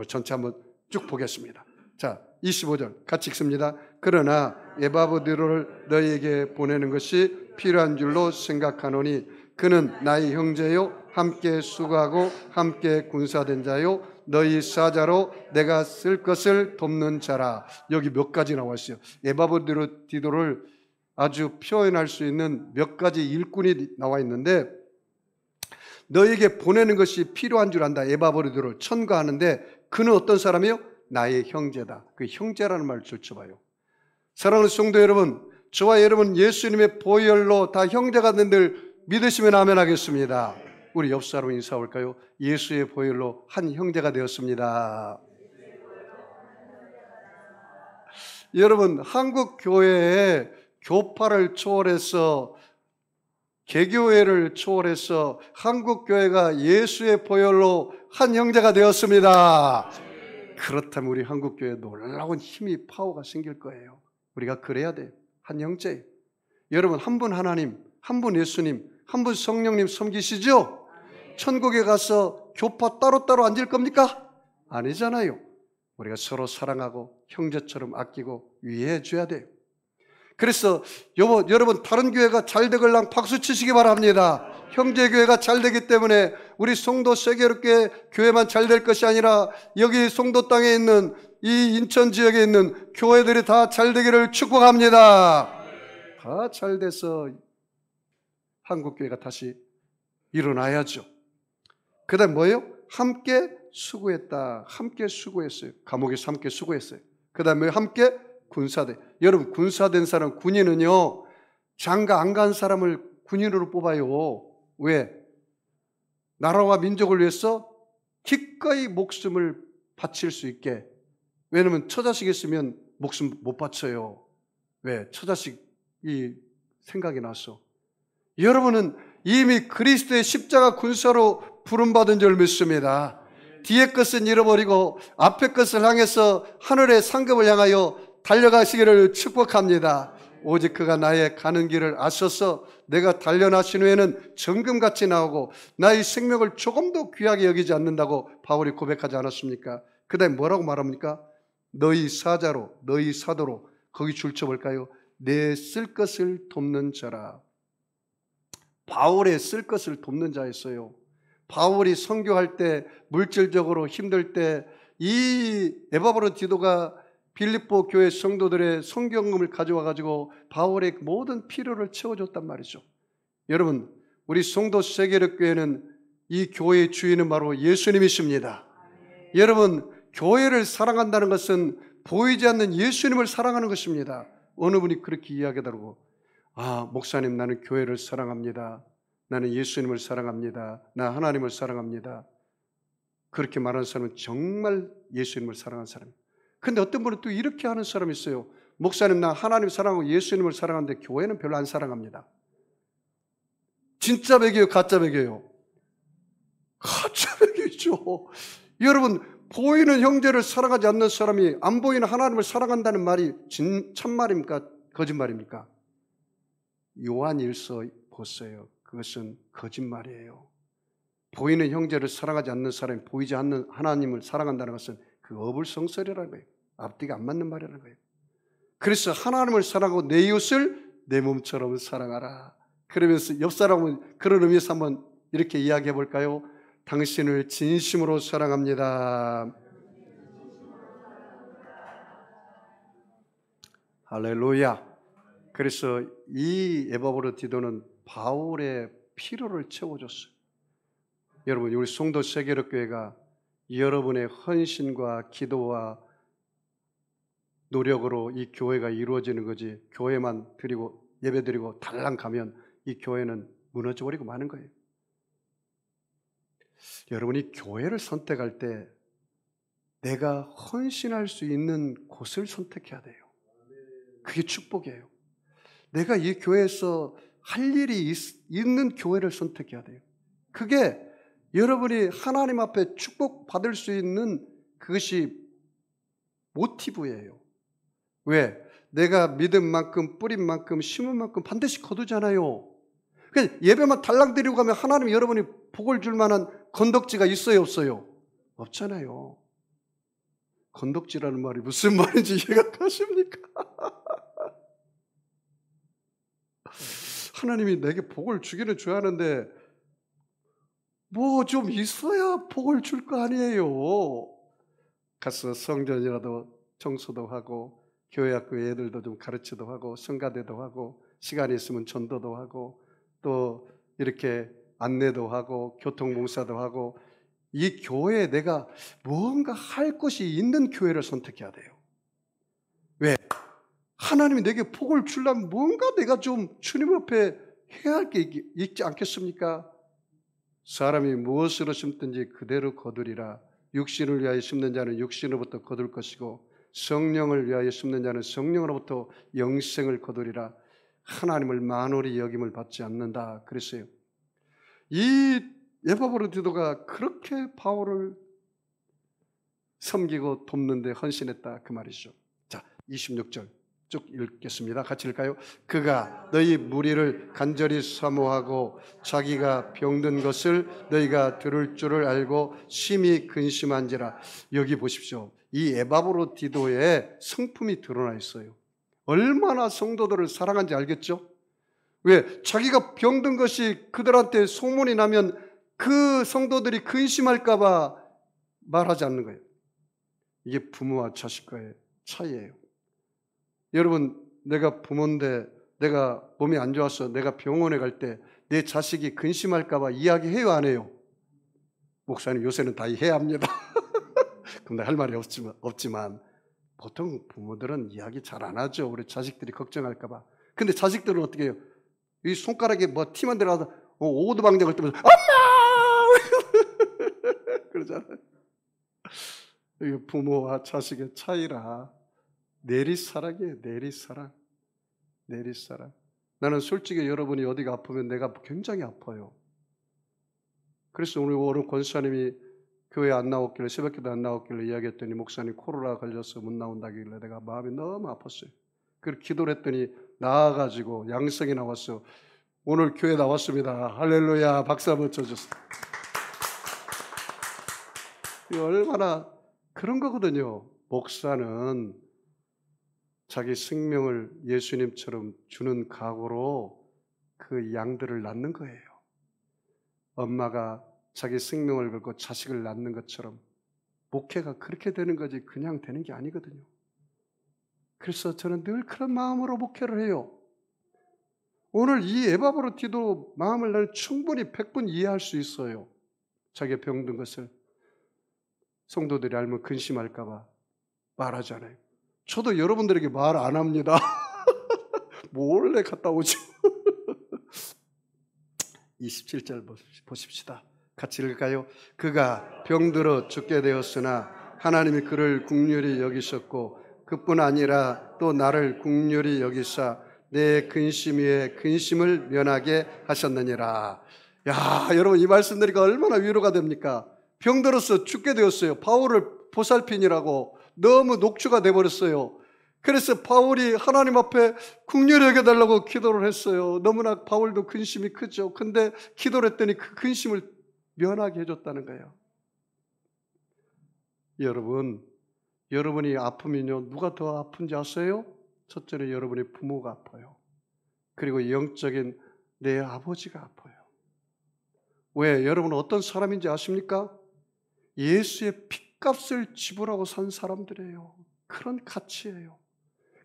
전체 한번 쭉 보겠습니다. 자, 25절 같이 읽습니다. 그러나 에바브디로를 너희에게 보내는 것이 필요한 줄로 생각하노니 그는 나의 형제요 함께 수고하고 함께 군사된 자요 너희 사자로 내가 쓸 것을 돕는 자라. 여기 몇 가지 나와 있어요. 에바브디로를 아주 표현할 수 있는 몇 가지 일꾼이 나와 있는데, 너에게 보내는 것이 필요한 줄 안다. 에바브디로를 첨가하는데 그는 어떤 사람이요? 나의 형제다. 그 형제라는 말을 줄쳐봐요. 사랑하는 성도 여러분, 저와 여러분 예수님의 보혈로 다 형제가 된 줄 믿으시면 아멘 하겠습니다. 우리 옆 사람 인사 올까요? 예수의 보혈로 한 형제가 되었습니다. 여러분, 한국 교회에 교파를 초월해서, 개교회를 초월해서 한국 교회가 예수의 보혈로 한 형제가 되었습니다. 그렇다면 우리 한국 교회에 놀라운 힘이, 파워가 생길 거예요. 우리가 그래야 돼요. 한 형제. 여러분, 한 분 하나님, 한 분 예수님, 한 분 성령님 섬기시죠? 천국에 가서 교파 따로따로 앉을 겁니까? 아니잖아요. 우리가 서로 사랑하고 형제처럼 아끼고 위해 줘야 돼요. 그래서 여러분 다른 교회가 잘 되걸랑 박수 치시기 바랍니다. 형제교회가 잘 되기 때문에 우리 송도 세계롭게 교회만 잘 될 것이 아니라 여기 송도 땅에 있는 이 인천 지역에 있는 교회들이 다 잘 되기를 축복합니다. 다 잘 돼서 한국교회가 다시 일어나야죠. 그 다음 뭐예요? 함께 수고했다. 함께 수고했어요. 감옥에서 함께 수고했어요. 그 다음에 함께 군사대. 여러분, 군사된 사람, 군인은요, 장가 안 간 사람을 군인으로 뽑아요. 왜? 나라와 민족을 위해서 기꺼이 목숨을 바칠 수 있게. 왜냐면 처자식 있으면 목숨 못 바쳐요. 왜? 처자식이 생각이 나서. 여러분은 이미 그리스도의 십자가 군사로 부름받은 줄 믿습니다. 뒤의 것은 잃어버리고 앞의 것을 향해서 하늘의 상급을 향하여 달려가시기를 축복합니다. 오직 그가 나의 가는 길을 아셔서 내가 단련하신 후에는 정금같이 나오고 나의 생명을 조금도 귀하게 여기지 않는다고 바울이 고백하지 않았습니까? 그 다음에 뭐라고 말합니까? 너희 사자로, 너희 사도로. 거기 줄쳐볼까요? 내 쓸 것을 돕는 자라. 바울의 쓸 것을 돕는 자였어요. 바울이 선교할 때, 물질적으로 힘들 때 이 에바브로디도가 빌립보 교회 성도들의 성경금을 가져와 가지고 바울의 모든 필요를 채워줬단 말이죠. 여러분, 우리 송도 세계력교회는 이 교회의 주인은 바로 예수님이십니다. 여러분, 교회를 사랑한다는 것은 보이지 않는 예수님을 사랑하는 것입니다. 어느 분이 그렇게 이야기하더라고. 목사님, 나는 교회를 사랑합니다. 나는 예수님을 사랑합니다. 나 하나님을 사랑합니다. 그렇게 말하는 사람은 정말 예수님을 사랑하는 사람이에요. 근데 어떤 분은 또 이렇게 하는 사람이 있어요. 목사님, 나 하나님 사랑하고 예수님을 사랑하는데 교회는 별로 안 사랑합니다. 진짜 배교요, 가짜 배교요? 가짜 배교죠. 여러분, 보이는 형제를 사랑하지 않는 사람이 안 보이는 하나님을 사랑한다는 말이 참말입니까? 거짓말입니까? 요한일서 보세요. 그것은 거짓말이에요. 보이는 형제를 사랑하지 않는 사람이 보이지 않는 하나님을 사랑한다는 것은 그 어불성설이라는 거예요. 앞뒤가 안 맞는 말이라는 거예요. 그래서 하나님을 사랑하고 내 이웃을 내 몸처럼 사랑하라. 그러면서 옆 사람은 그런 의미에서 한번 이렇게 이야기해 볼까요? 당신을 진심으로 사랑합니다. 할렐루야. 그래서 이 에바브로디도는 바울의 필요를 채워줬어요. 여러분, 우리 송도 세계력교회가 여러분의 헌신과 기도와 노력으로 이 교회가 이루어지는 거지, 교회만 드리고 예배 드리고 달랑 가면 이 교회는 무너져 버리고 마는 거예요. 여러분이 교회를 선택할 때 내가 헌신할 수 있는 곳을 선택해야 돼요. 그게 축복이에요. 내가 이 교회에서 할 일이 있는 교회를 선택해야 돼요. 그게 여러분이 하나님 앞에 축복받을 수 있는 그것이 모티브예요. 왜? 내가 믿은 만큼, 뿌린 만큼, 심은 만큼 반드시 거두잖아요. 그냥 예배만 달랑 드리고 가면 하나님 여러분이 복을 줄 만한 건덕지가 있어요, 없어요? 없잖아요. 건덕지라는 말이 무슨 말인지 이해가 가십니까? 하나님이 내게 복을 주기는 줘야 하는데 뭐 좀 있어야 복을 줄 거 아니에요. 가서 성전이라도 청소도 하고 교회 학교 애들도 좀 가르치도 하고 성가대도 하고 시간이 있으면 전도도 하고 또 이렇게 안내도 하고 교통봉사도 하고 이 교회에 내가 뭔가 할 것이 있는 교회를 선택해야 돼요. 왜? 하나님이 내게 복을 주려면 뭔가 내가 좀 주님 앞에 해야 할 게 있지 않겠습니까? 사람이 무엇으로 심든지 그대로 거두리라. 육신을 위하여 심는 자는 육신으로부터 거둘 것이고 성령을 위하여 심는 자는 성령으로부터 영생을 거두리라. 하나님을 만홀히 여김을 받지 않는다 그랬어요. 이 에바브로디도가 그렇게 바울을 섬기고 돕는데 헌신했다 그 말이죠. 자, 26절 쭉 읽겠습니다. 같이 읽을까요? 그가 너희 무리를 간절히 사모하고 자기가 병든 것을 너희가 들을 줄을 알고 심히 근심한지라. 여기 보십시오. 이 에바브로디도의 성품이 드러나 있어요. 얼마나 성도들을 사랑한지 알겠죠? 왜? 자기가 병든 것이 그들한테 소문이 나면 그 성도들이 근심할까 봐 말하지 않는 거예요. 이게 부모와 자식과의 차이예요. 여러분, 내가 부모인데 내가 몸이 안 좋아서 내가 병원에 갈 때 내 자식이 근심할까 봐 이야기해요, 안 해요? 목사님 요새는 다 해야 합니다. 근데 할 말이 없지만 보통 부모들은 이야기 잘 안 하죠. 우리 자식들이 걱정할까 봐. 근데 자식들은 어떻게 해요? 이 손가락에 뭐 티만 들어가서 오두방정을 뜨면서 엄마! 그러잖아요. 이게 부모와 자식의 차이라 내리사랑이에요. 내리사랑. 내리사랑. 나는 솔직히 여러분이 어디가 아프면 내가 굉장히 아파요. 그래서 오늘 권사님이 교회 안 나왔길래 새벽기도 안 나왔길래 이야기했더니 목사님 코로나 걸려서 못 나온다길래 내가 마음이 너무 아팠어요. 그래서 기도를 했더니 나아가지고 양성이 나왔어. 오늘 교회 나왔습니다. 할렐루야. 박수 한번 쳐줬어요. 얼마나 그런 거거든요. 목사는 자기 생명을 예수님처럼 주는 각오로 그 양들을 낳는 거예요. 엄마가 자기 생명을 걸고 자식을 낳는 것처럼 목회가 그렇게 되는 거지 그냥 되는 게 아니거든요. 그래서 저는 늘 그런 마음으로 목회를 해요. 오늘 이 에바브로디도 마음을 나는 충분히 100분 이해할 수 있어요. 자기가 병든 것을 성도들이 알면 근심할까 봐 말하잖아요. 저도 여러분들에게 말 안 합니다. 몰래 갔다 오죠. 27절 보십시다. 같이 읽을까요? 그가 병들어 죽게 되었으나 하나님이 그를 긍휼히 여기셨고 그뿐 아니라 또 나를 긍휼히 여기사 내 근심 위에 근심을 면하게 하셨느니라. 야, 여러분 이 말씀 드리니까 얼마나 위로가 됩니까? 병들어서 죽게 되었어요. 바울을 보살피니라고 너무 녹초가 돼버렸어요. 그래서 바울이 하나님 앞에 긍휼히 여겨달라고 기도를 했어요. 너무나 바울도 근심이 크죠. 근데 기도를 했더니 그 근심을 면하게 해줬다는 거예요. 여러분이 아프면요 누가 더 아픈지 아세요? 첫째는 여러분의 부모가 아파요. 그리고 영적인 내 아버지가 아파요. 왜? 여러분은 어떤 사람인지 아십니까? 예수의 핏값을 지불하고 산 사람들이에요. 그런 가치예요.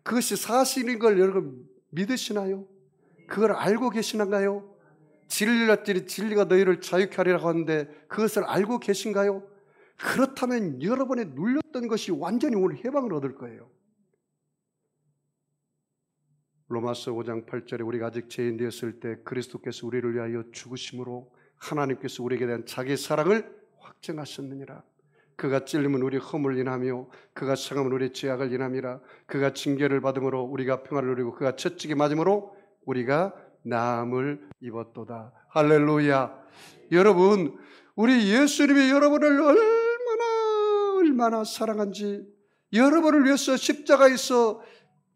그것이 사실인 걸 여러분 믿으시나요? 그걸 알고 계시나요? 진리가 너희를 자유케 하리라고 하는데 그것을 알고 계신가요? 그렇다면 여러분의 눌렸던 것이 완전히 오늘 해방을 얻을 거예요. 로마서 5장 8절에 우리가 아직 죄인 되었을 때 그리스도께서 우리를 위하여 죽으심으로 하나님께서 우리에게 대한 자기 사랑을 확증하셨느니라. 그가 찔림은 우리 허물 인하며 그가 상함은 우리 죄악을 인함이라. 그가 징계를 받음으로 우리가 평화를 누리고 그가 채찍에 맞음으로 우리가 나음을 입었도다. 할렐루야. 여러분, 우리 예수님이 여러분을 얼마나 사랑한지, 여러분을 위해서 십자가에서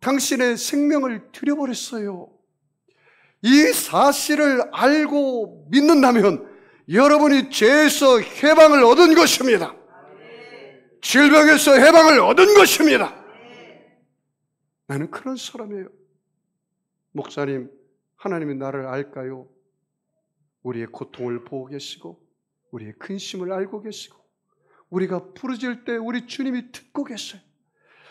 당신의 생명을 드려버렸어요. 이 사실을 알고 믿는다면 여러분이 죄에서 해방을 얻은 것입니다. 질병에서 해방을 얻은 것입니다. 나는 그런 사람이에요. 목사님, 하나님이 나를 알까요? 우리의 고통을 보고 계시고 우리의 근심을 알고 계시고 우리가 부르짖을 때 우리 주님이 듣고 계셔요.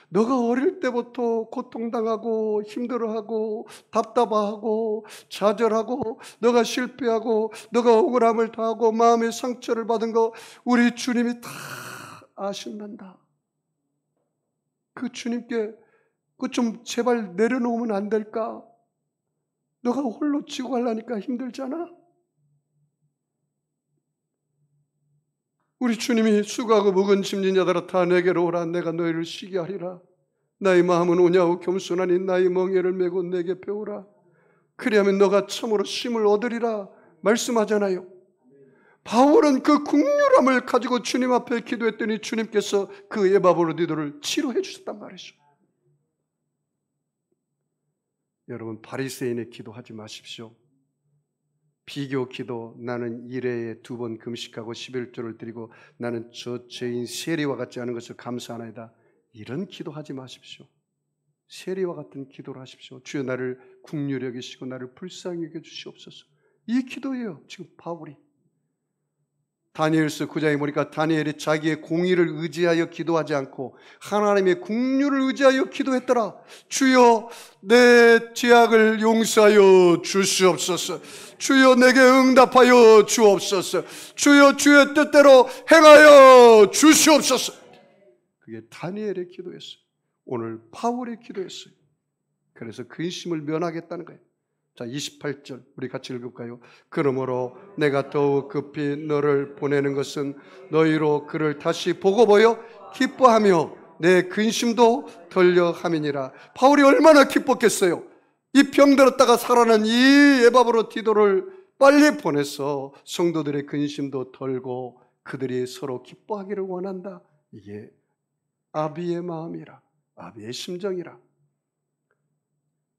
너가 어릴 때부터 고통당하고 힘들어하고 답답하고 좌절하고 너가 실패하고 너가 억울함을 당하고 마음의 상처를 받은 거 우리 주님이 다 아신단다. 그 주님께 그 좀 제발 내려놓으면 안 될까? 너가 홀로 지고 가려니까 힘들잖아. 우리 주님이 수고하고 무거운 짐진 자들아 다 내게로 오라. 내가 너희를 쉬게 하리라. 나의 마음은 오냐고 겸손하니 나의 멍에를 메고 내게 배우라. 그리하면 너가 참으로 쉼을 얻으리라 말씀하잖아요. 바울은 그 국률함을 가지고 주님 앞에 기도했더니 주님께서 그 에바브로디도를 치료해 주셨단 말이죠. 여러분, 바리새인의 기도하지 마십시오. 비교 기도, 나는 1회에 2번 금식하고 11조를 드리고 나는 저 죄인 세리와 같지 않은 것을 감사하나이다. 이런 기도하지 마십시오. 세리와 같은 기도를 하십시오. 주여 나를 긍휼히 여기시고 나를 불쌍히 여겨 주시옵소서. 이 기도예요. 지금 바울이. 다니엘서 9장에 보니까 다니엘이 자기의 공의를 의지하여 기도하지 않고 하나님의 긍휼을 의지하여 기도했더라. 주여 내 죄악을 용서하여 주시옵소서. 주여 내게 응답하여 주옵소서. 주여 주의 뜻대로 행하여 주시옵소서. 그게 다니엘의 기도였어요. 오늘 바울의 기도였어요. 그래서 근심을 면하겠다는 거예요. 자, 28절 우리 같이 읽을까요? 그러므로 내가 더욱 급히 너를 보내는 것은 너희로 그를 다시 보고 보여 기뻐하며 내 근심도 덜려 함이니라. 바울이 얼마나 기뻤겠어요. 이 병들었다가 살아난 이 에바브로디도를 빨리 보내서 성도들의 근심도 덜고 그들이 서로 기뻐하기를 원한다. 이게 아비의 마음이라, 아비의 심정이라.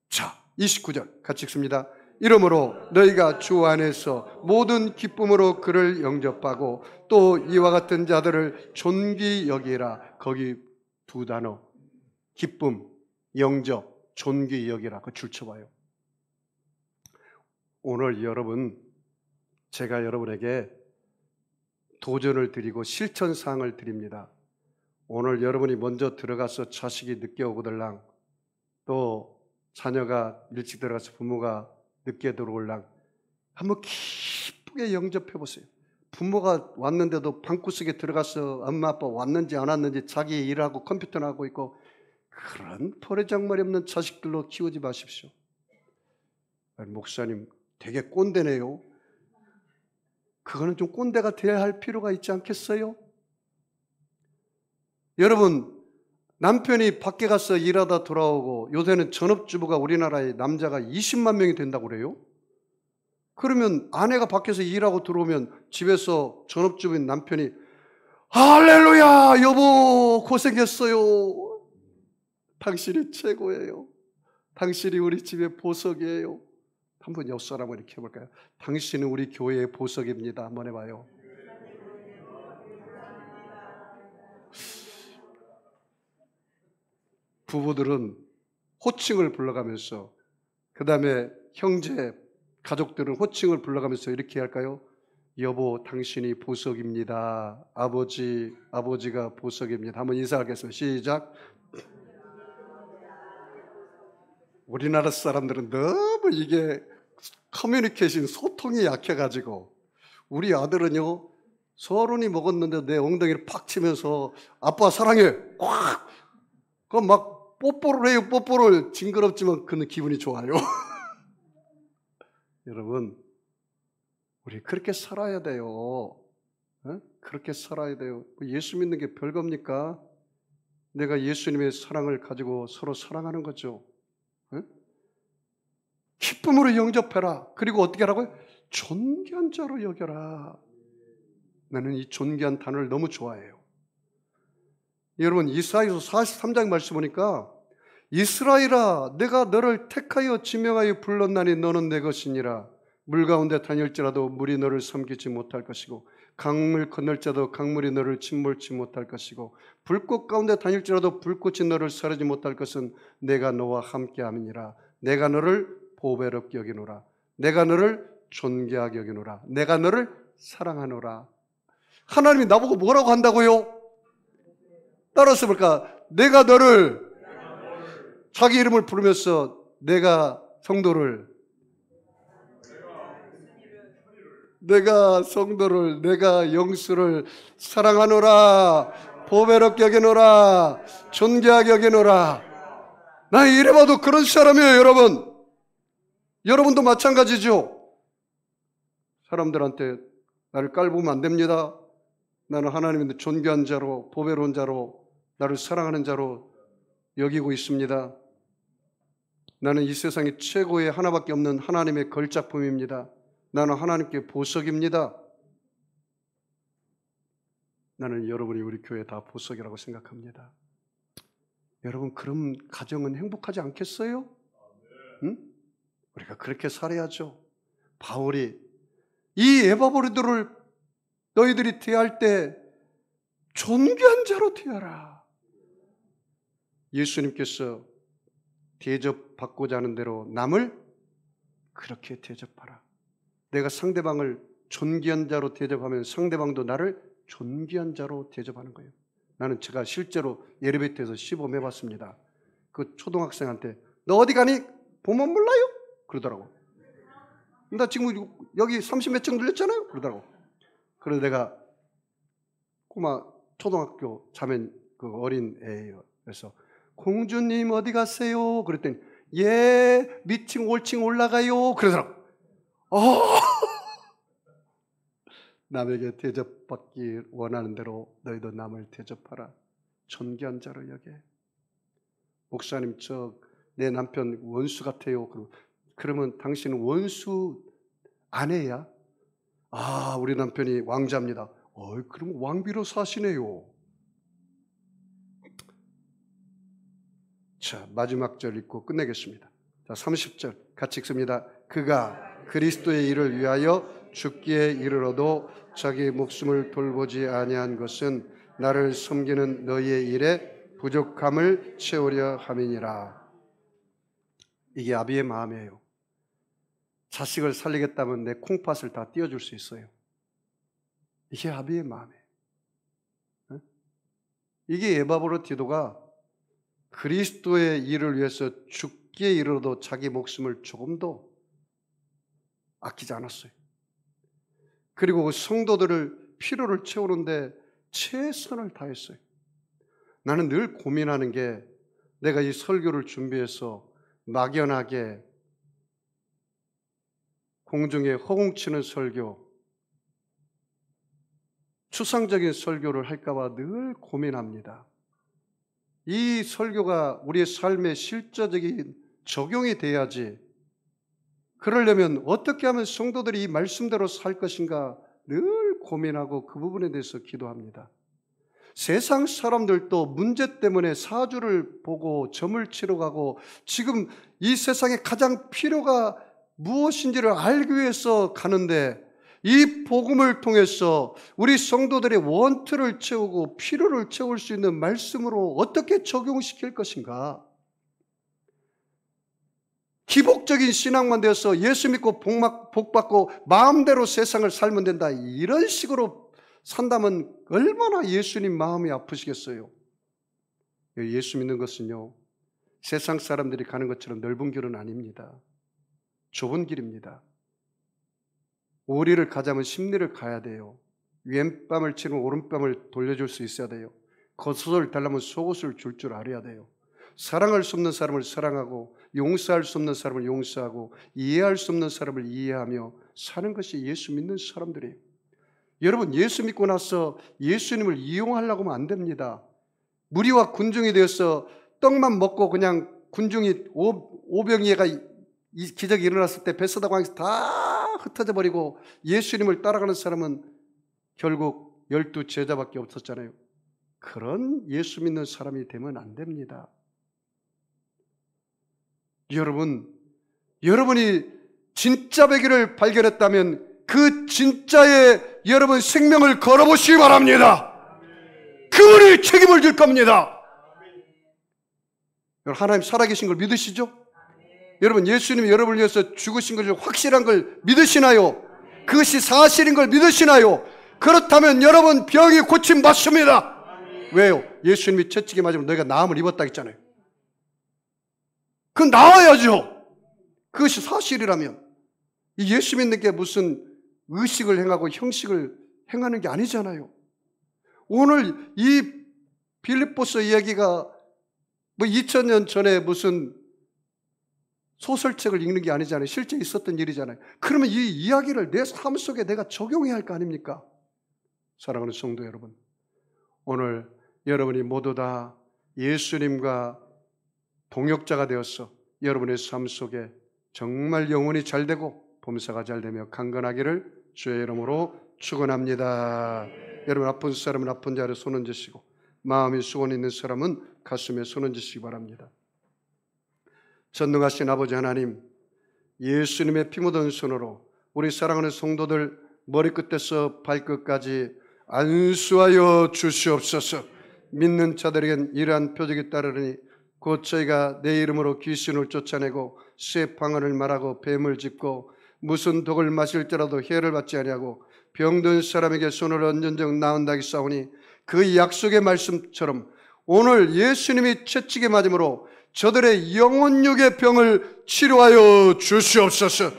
자, 29절 같이 읽습니다. 이러므로 너희가 주 안에서 모든 기쁨으로 그를 영접하고 또 이와 같은 자들을 존귀 여기라. 거기 두 단어, 기쁨, 영접, 존귀 여기라. 그 줄쳐봐요. 오늘 여러분, 제가 여러분에게 도전을 드리고 실천사항을 드립니다. 오늘 여러분이 먼저 들어가서 자식이 늦게 오거들랑 또 자녀가 일찍 들어가서 부모가 늦게 들어올랑 한번 기쁘게 영접해 보세요. 부모가 왔는데도 방구석에 들어가서 엄마 아빠 왔는지 안 왔는지 자기 일하고 컴퓨터나 하고 있고 그런 버르장머리 없는 자식들로 키우지 마십시오. 목사님 되게 꼰대네요. 그거는 좀 꼰대가 돼야 할 필요가 있지 않겠어요? 여러분, 남편이 밖에 가서 일하다 돌아오고 요새는 전업주부가 우리나라에 남자가 20만 명이 된다고 그래요. 그러면 아내가 밖에서 일하고 들어오면 집에서 전업주부인 남편이 할렐루야 여보 고생했어요. 당신이 최고예요. 당신이 우리 집의 보석이에요. 한번 옆 사람을 이렇게 해볼까요? 당신은 우리 교회의 보석입니다. 한번 해봐요. 부부들은 호칭을 불러가면서 그 다음에 형제, 가족들은 호칭을 불러가면서 이렇게 할까요? 여보, 당신이 보석입니다. 아버지, 아버지가 보석입니다. 한번 인사하겠습니다. 시작. 우리나라 사람들은 너무 이게 커뮤니케이션, 소통이 약해가지고 우리 아들은요 서른이 먹었는데 내 엉덩이를 팍 치면서 아빠 사랑해 꽉 그럼 막 뽀뽀를 해요. 뽀뽀를. 징그럽지만 그는 기분이 좋아요. 여러분, 우리 그렇게 살아야 돼요. 그렇게 살아야 돼요. 예수 믿는 게 별겁니까? 내가 예수님의 사랑을 가지고 서로 사랑하는 거죠. 기쁨으로 영접해라. 그리고 어떻게 하라고요? 존귀한 자로 여겨라. 나는 이 존귀한 단어를 너무 좋아해요. 여러분, 이사야서 43장 말씀 보니까 이스라엘아 내가 너를 택하여 지명하여 불렀나니 너는 내 것이니라. 물 가운데 다닐지라도 물이 너를 삼키지 못할 것이고 강물 건널지라도 강물이 너를 침몰치 못할 것이고 불꽃 가운데 다닐지라도 불꽃이 너를 사르지 못할 것은 내가 너와 함께함이니라. 내가 너를 보배롭게 여기노라. 내가 너를 존귀하게 여기노라. 내가 너를 사랑하노라. 하나님이 나보고 뭐라고 한다고요? 따라서 볼까? 내가 너를, 자기 이름을 부르면서 내가 성도를, 내가 영수를 사랑하노라. 보배롭게 여기노라. 존귀하게 여기노라. 나 이래봐도 그런 사람이에요, 여러분. 여러분도 마찬가지죠. 사람들한테 나를 깔보면 안 됩니다. 나는 하나님의 존귀한 자로, 보배로운 자로, 나를 사랑하는 자로 여기고 있습니다. 나는 이 세상에 최고의 하나밖에 없는 하나님의 걸작품입니다. 나는 하나님께 보석입니다. 나는 여러분이 우리 교회 다 보석이라고 생각합니다. 여러분, 그런 가정은 행복하지 않겠어요? 응? 우리가 그렇게 살아야죠. 바울이 이 에바브로들을 너희들이 대할 때 존귀한 자로 대하라. 예수님께서 대접받고자 하는 대로 남을 그렇게 대접하라. 내가 상대방을 존귀한 자로 대접하면 상대방도 나를 존귀한 자로 대접하는 거예요. 나는 제가 실제로 예르베트에서 시범 해봤습니다. 그 초등학생한테 너 어디 가니? 보면 몰라요? 그러더라고. 나 지금 여기 30몇 층 들렸잖아요? 그러더라고. 그래서 내가 꼬마 초등학교 자면 그 어린 애예요. 그래서 공주님 어디 가세요? 그랬더니 예 밑층 5층 올라가요. 그러더라고. 남에게 대접받기 원하는 대로 너희도 남을 대접하라. 존귀한 자로 여겨. 목사님 내 남편 원수 같아요. 그러면 당신은 원수 아내야? 우리 남편이 왕자입니다. 그럼 왕비로 사시네요. 자, 마지막 절 읽고 끝내겠습니다. 자, 30절 같이 읽습니다. 그가 그리스도의 일을 위하여 죽기에 이르러도 자기 목숨을 돌보지 아니한 것은 나를 섬기는 너희의 일에 부족함을 채우려 함이니라. 이게 아비의 마음이에요. 자식을 살리겠다면 내 콩팥을 다 띄워줄 수 있어요. 이게 아비의 마음이에요. 이게 에바브로 디도가 그리스도의 일을 위해서 죽기에 이르러도 자기 목숨을 조금도 아끼지 않았어요. 그리고 성도들을 필요를 채우는데 최선을 다했어요. 나는 늘 고민하는 게 내가 이 설교를 준비해서 막연하게 공중에 허공치는 설교, 추상적인 설교를 할까봐 늘 고민합니다. 이 설교가 우리의 삶에 실제적인 적용이 돼야지. 그러려면 어떻게 하면 성도들이 이 말씀대로 살 것인가 늘 고민하고 그 부분에 대해서 기도합니다. 세상 사람들도 문제 때문에 사주를 보고 점을 치러 가고 지금 이 세상에 가장 필요가 무엇인지를 알기 위해서 가는데 이 복음을 통해서 우리 성도들의 원투를 채우고 필요를 채울 수 있는 말씀으로 어떻게 적용시킬 것인가? 기복적인 신앙만 되어서 예수 믿고 복 받고 마음대로 세상을 살면 된다. 이런 식으로 산다면 얼마나 예수님 마음이 아프시겠어요. 예수 믿는 것은요, 세상 사람들이 가는 것처럼 넓은 길은 아닙니다. 좁은 길입니다. 오리를 가자면 십리를 가야 돼요. 왼뺨을 치면 오른뺨을 돌려줄 수 있어야 돼요. 겉옷을 달라면 속옷을 줄 줄 알아야 돼요. 사랑할 수 없는 사람을 사랑하고 용서할 수 없는 사람을 용서하고 이해할 수 없는 사람을 이해하며 사는 것이 예수 믿는 사람들이에요. 여러분, 예수 믿고 나서 예수님을 이용하려고 하면 안 됩니다. 무리와 군중이 되어서 떡만 먹고 그냥 군중이 오병이어가 기적이 일어났을 때 벳사다 광에서 다 흩어져 버리고 예수님을 따라가는 사람은 결국 12 제자밖에 없었잖아요. 그런 예수 믿는 사람이 되면 안 됩니다. 여러분이 진짜 베개를 발견했다면 그 진짜의 여러분 생명을 걸어보시기 바랍니다. 그분이 책임을 질 겁니다. 여러분, 하나님 살아계신 걸 믿으시죠? 여러분, 예수님이 여러분을 위해서 죽으신 것을 확실한 걸 믿으시나요? 그것이 사실인 걸 믿으시나요? 그렇다면 여러분 병이 고침 받습니다. 왜요? 예수님이 채찍에 맞으면 너희가 나음을 입었다 했잖아요. 그건 나와야죠. 그것이 사실이라면. 이 예수 믿는 게 무슨 의식을 행하고 형식을 행하는 게 아니잖아요. 오늘 이 빌립보서 이야기가 뭐 2000년 전에 무슨 소설책을 읽는 게 아니잖아요. 실제 있었던 일이잖아요. 그러면 이 이야기를 내 삶 속에 내가 적용해야 할 거 아닙니까? 사랑하는 성도 여러분, 오늘 여러분이 모두 다 예수님과 동역자가 되어서 여러분의 삶 속에 정말 영혼이 잘 되고 범사가 잘 되며 강건하기를 주의 이름으로 축원합니다. 여러분, 아픈 사람은 아픈 자리에 손 얹으시고 마음이 수건 있는 사람은 가슴에 손 얹으시기 바랍니다. 전능하신 아버지 하나님, 예수님의 피 묻은 손으로 우리 사랑하는 성도들 머리끝에서 발끝까지 안수하여 주시옵소서. 믿는 자들에겐 이러한 표적이 따르니 곧 저희가 내 이름으로 귀신을 쫓아내고 새 방언을 말하고 뱀을 짚고 무슨 독을 마실지라도 해를 받지 아니하고 병든 사람에게 손을 얹은 적 나온다기 싸우니 그 약속의 말씀처럼 오늘 예수님이 채찍에 맞음으로 저들의 영혼육의 병을 치료하여 주시옵소서.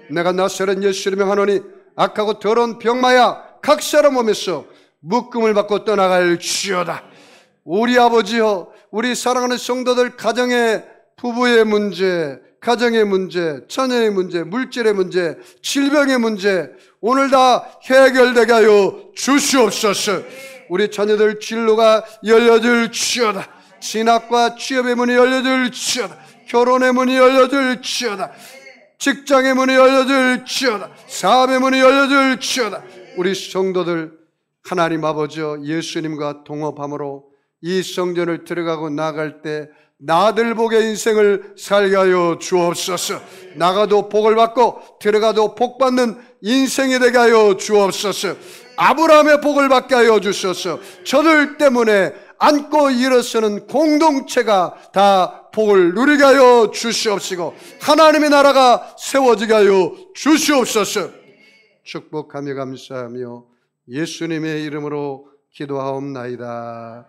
내가 나사렛 예수님의 하노니 악하고 더러운 병마야 각 사람 몸에서 묶음을 받고 떠나갈지어다. 우리 아버지여, 우리 사랑하는 성도들 가정의 부부의 문제, 가정의 문제, 처녀의 문제, 물질의 문제, 질병의 문제 오늘 다 해결되게 하여 주시옵소서. 우리 자녀들 진로가 열려질지어다. 진학과 취업의 문이 열려질지어다. 결혼의 문이 열려질지어다. 직장의 문이 열려질지어다. 사업의 문이 열려질지어다. 우리 성도들 하나님 아버지여, 예수님과 동업함으로 이 성전을 들어가고 나갈 때 나들 복의 인생을 살게 하여 주옵소서. 나가도 복을 받고 들어가도 복 받는 인생이 되게 하여 주옵소서. 아브라함의 복을 받게 하여 주소서. 저들 때문에 안고 일어서는 공동체가 다 복을 누리게 하여 주시옵시고 하나님의 나라가 세워지게 하여 주시옵소서. 축복하며 감사하며 예수님의 이름으로 기도하옵나이다.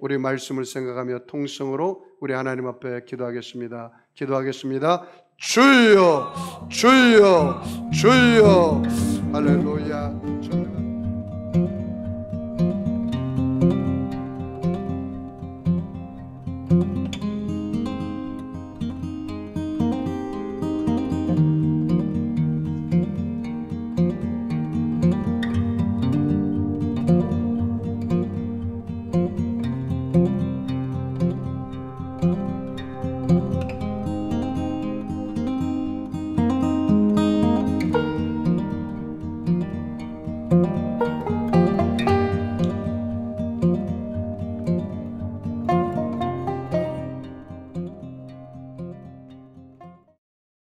우리 말씀을 생각하며 통성으로 우리 하나님 앞에 기도하겠습니다. 기도하겠습니다. 주여, 주여, 주여. 할렐루야.